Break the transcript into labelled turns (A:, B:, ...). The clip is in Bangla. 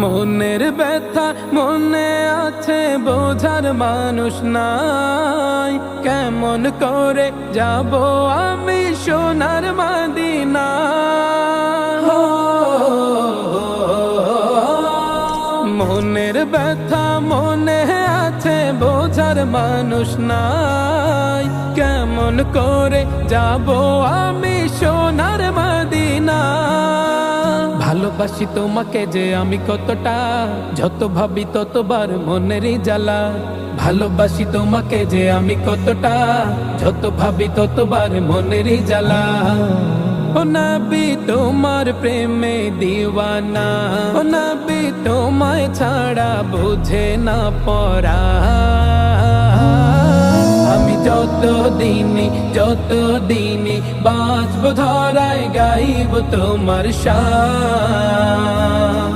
A: মনের ব্যথা মনে আছে, বোঝার মানুষ নাই। কেমন করে যাব আমি সোনার মদিনা? মনের ব্যথা মনে আছে, বোঝার মানুষ নাই। কেমন করে যাব আমি সোনার মদিনা? ভালোবাসি তোমাকে যে আমি কতটা, যত ভাবি ততবার মনেরই জ্বালা। ভালোবাসি তোমাকে যে আমি কতটা, যত ভাবি ততবার মনেরই জ্বালা। ও নবী তোমার প্রেমে দিওয়ানা, ও নবী তোমায় ছাড়া বুঝে না পরা। আমি যত দিনই বাঁচব ধরায় গাইব তোমার শান।